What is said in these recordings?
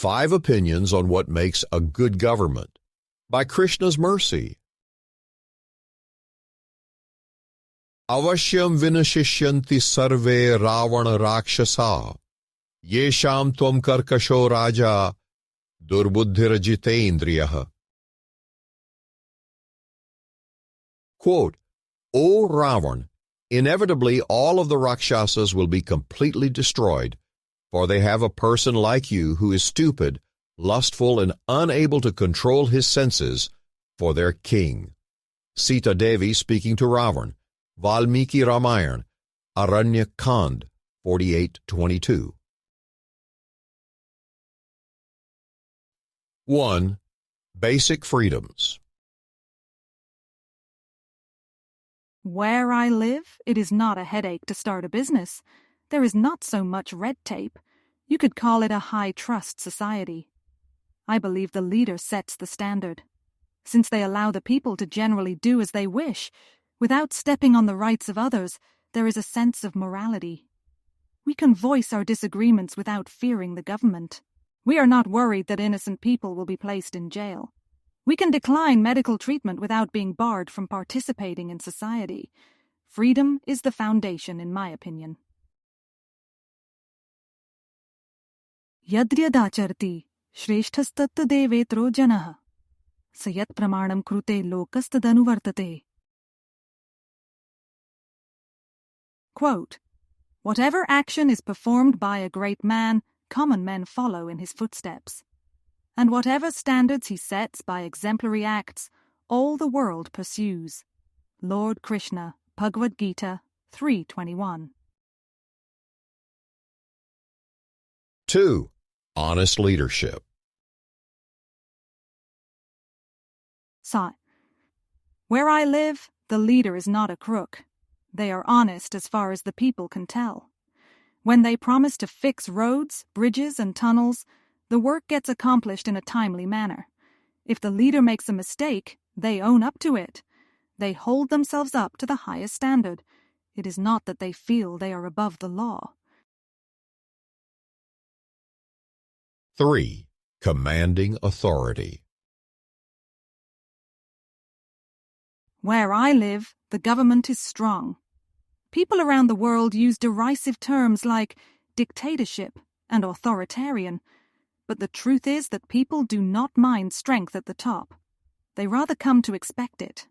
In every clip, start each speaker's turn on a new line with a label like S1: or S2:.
S1: 5 Opinions on What Makes a Good Government by Krishna's Mercy. Avashyam vinashishyanti sarve Ravana Rakshasa yesham tvam karkasho raja durbuddhirajitendriyaha. Quote, O Ravana, inevitably all of the Rakshasas will be completely destroyed, for they have a person like you who is stupid, lustful, and unable to control his senses for their king. Sita Devi speaking to Ravana, Valmiki Ramayana, Aranya Kand, 48:22. 1. Basic freedoms.
S2: Where I live, it is not a headache to start a business. There is not so much red tape. You could call it a high-trust society. I believe the leader sets the standard. Since they allow the people to generally do as they wish, without stepping on the rights of others, there is a sense of morality. We can voice our disagreements without fearing the government. We are not worried that innocent people will be placed in jail. We can decline medical treatment without being barred from participating in society. Freedom is the foundation, in my opinion. Yadryadacharti shreshthastat devetro janah sayat pramanam krute lokastadanuvartate. Quote, whatever action is performed by a great man, common men follow in his footsteps. And whatever standards he sets by exemplary acts, all the world pursues. Lord Krishna, Bhagavad-gita 3:21.
S1: 2. Honest leadership.
S2: Sat. Where I live, the leader is not a crook. They are honest as far as the people can tell. When they promise to fix roads, bridges, and tunnels, the work gets accomplished in a timely manner. If the leader makes a mistake, they own up to it. They hold themselves up to the highest standard. It is not that they feel they are above the law.
S1: 3. Commanding authority.
S2: Where I live, the government is strong. People around the world use derisive terms like dictatorship and authoritarian, but the truth is that people do not mind strength at the top. They rather come to expect it.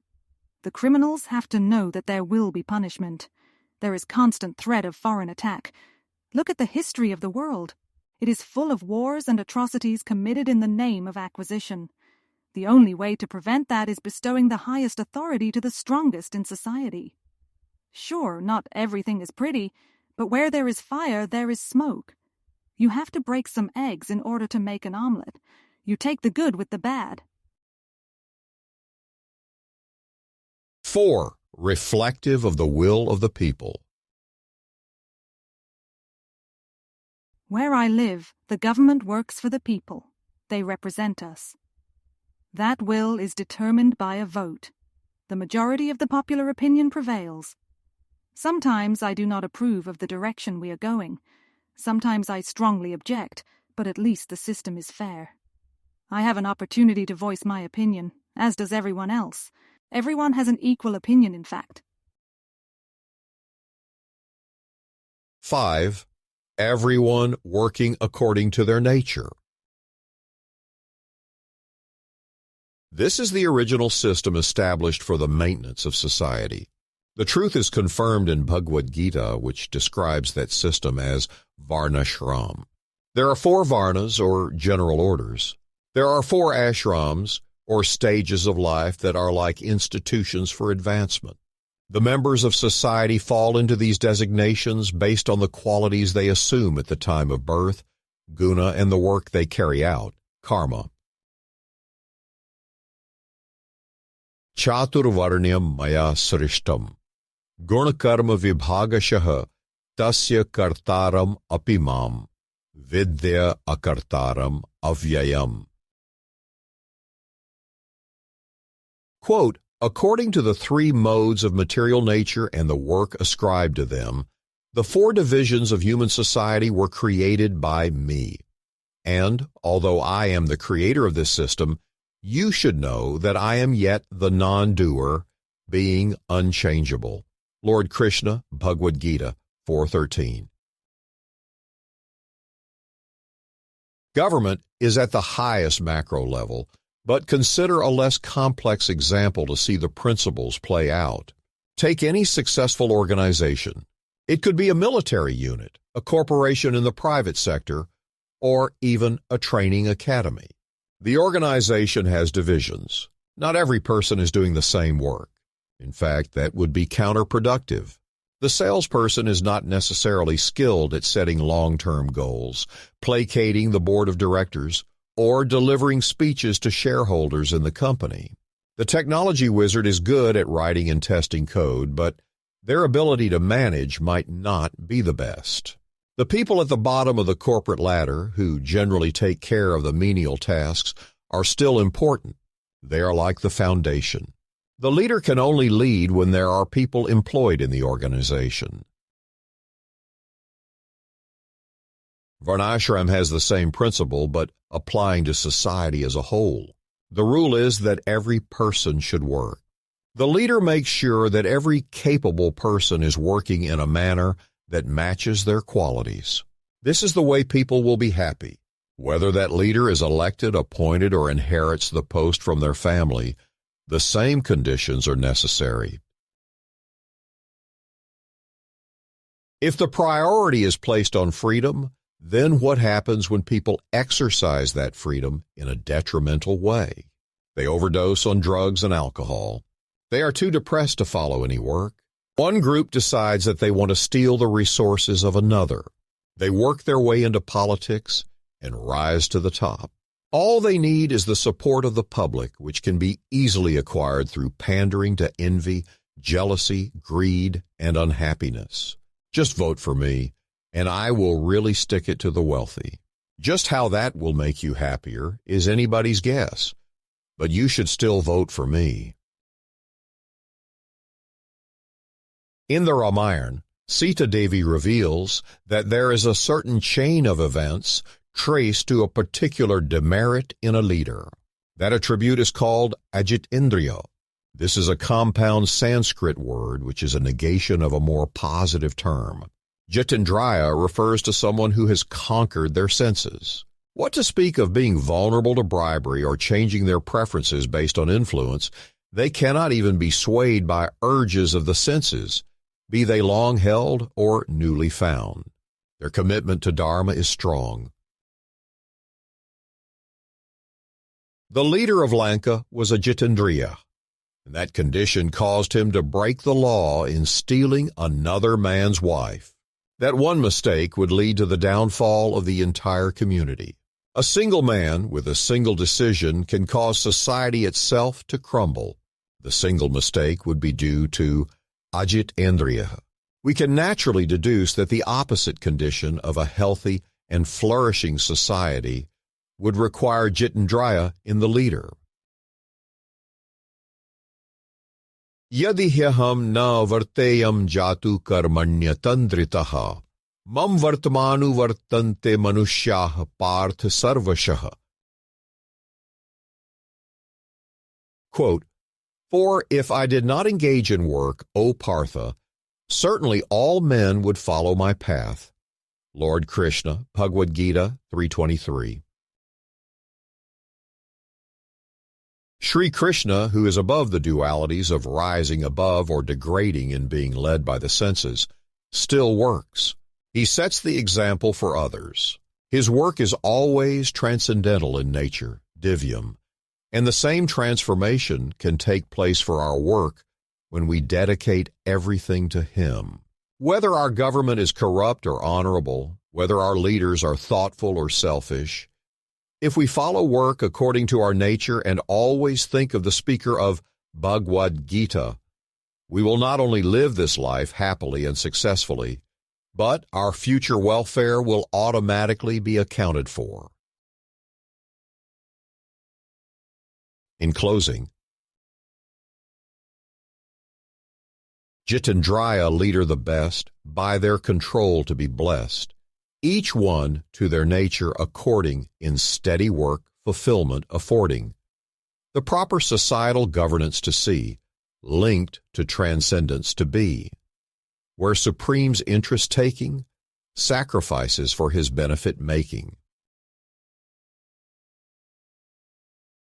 S2: The criminals have to know that there will be punishment. There is constant threat of foreign attack. Look at the history of the world. It is full of wars and atrocities committed in the name of acquisition. The only way to prevent that is bestowing the highest authority to the strongest in society. Sure, not everything is pretty, but where there is fire, there is smoke. You have to break some eggs in order to make an omelet. You take the good with the bad.
S1: 4. Reflective of the will of the people.
S2: Where I live, the government works for the people. They represent us. That will is determined by a vote. The majority of the popular opinion prevails. Sometimes I do not approve of the direction we are going. Sometimes I strongly object, but at least the system is fair. I have an opportunity to voice my opinion, as does everyone else. Everyone has an equal opinion, in fact.
S1: 5. Everyone working according to their nature. This is the original system established for the maintenance of society. The truth is confirmed in Bhagavad-gita, which describes that system as varnashram. There are 4 varnas, or general orders. There are 4 ashrams, or stages of life that are like institutions for advancement. The members of society fall into these designations based on the qualities they assume at the time of birth, guna, and the work they carry out, karma. Chaturvarnyam maya srishtam Gunkarma vibhagashaha tasya kartaram apimam vidya akartaram avyayam. Quote, according to the 3 modes of material nature and the work ascribed to them, the 4 divisions of human society were created by me. And, although I am the creator of this system, you should know that I am yet the non-doer, being unchangeable. Lord Krishna, Bhagavad-gita 4:13. Government is at the highest macro level, but consider a less complex example to see the principles play out. Take any successful organization. It could be a military unit, a corporation in the private sector, or even a training academy. The organization has divisions. Not every person is doing the same work. In fact, that would be counterproductive. The salesperson is not necessarily skilled at setting long-term goals, placating the board of directors, or delivering speeches to shareholders in the company. The technology wizard is good at writing and testing code, but their ability to manage might not be the best. The people at the bottom of the corporate ladder, who generally take care of the menial tasks, are still important. They are like the foundation. The leader can only lead when there are people employed in the organization. Varnashram has the same principle, but applying to society as a whole. The rule is that every person should work. The leader makes sure that every capable person is working in a manner that matches their qualities. This is the way people will be happy. Whether that leader is elected, appointed, or inherits the post from their family, the same conditions are necessary. If the priority is placed on freedom, then what happens when people exercise that freedom in a detrimental way? They overdose on drugs and alcohol. They are too depressed to follow any work. One group decides that they want to steal the resources of another. They work their way into politics and rise to the top. All they need is the support of the public, which can be easily acquired through pandering to envy, jealousy, greed, and unhappiness. Just vote for me, and I will really stick it to the wealthy. Just how that will make you happier is anybody's guess, but you should still vote for me. In the Ramayana, Sita Devi reveals that there is a certain chain of events traced to a particular demerit in a leader. That attribute is called ajitendriya. This is a compound Sanskrit word which is a negation of a more positive term. Jitendriya refers to someone who has conquered their senses. What to speak of being vulnerable to bribery or changing their preferences based on influence, they cannot even be swayed by urges of the senses, be they long held or newly found. Their commitment to Dharma is strong. The leader of Lanka was a Jitendriya, and that condition caused him to break the law in stealing another man's wife. That one mistake would lead to the downfall of the entire community. A single man with a single decision can cause society itself to crumble. The single mistake would be due to ajitendriya. We can naturally deduce that the opposite condition of a healthy and flourishing society would require jitendriya in the leader. Yadi hyaham na varteyam jatu karmanya tandritaha, mam vartamanu vartante manushyaha parth sarvashah. Quote, "For if I did not engage in work, O Partha, certainly all men would follow my path." Lord Krishna, Bhagavad-gita 3:23. Sri Krishna, who is above the dualities of rising above or degrading in being led by the senses, still works. He sets the example for others. His work is always transcendental in nature, divyam, and the same transformation can take place for our work when we dedicate everything to Him. Whether our government is corrupt or honorable, whether our leaders are thoughtful or selfish, if we follow work according to our nature and always think of the speaker of Bhagavad-gita, we will not only live this life happily and successfully, but our future welfare will automatically be accounted for. In closing, Jitendriya leader the best, by their control to be blessed, each one to their nature according, in steady work, fulfillment affording. The proper societal governance to see, linked to transcendence to be, where supreme's interest taking, sacrifices for his benefit making.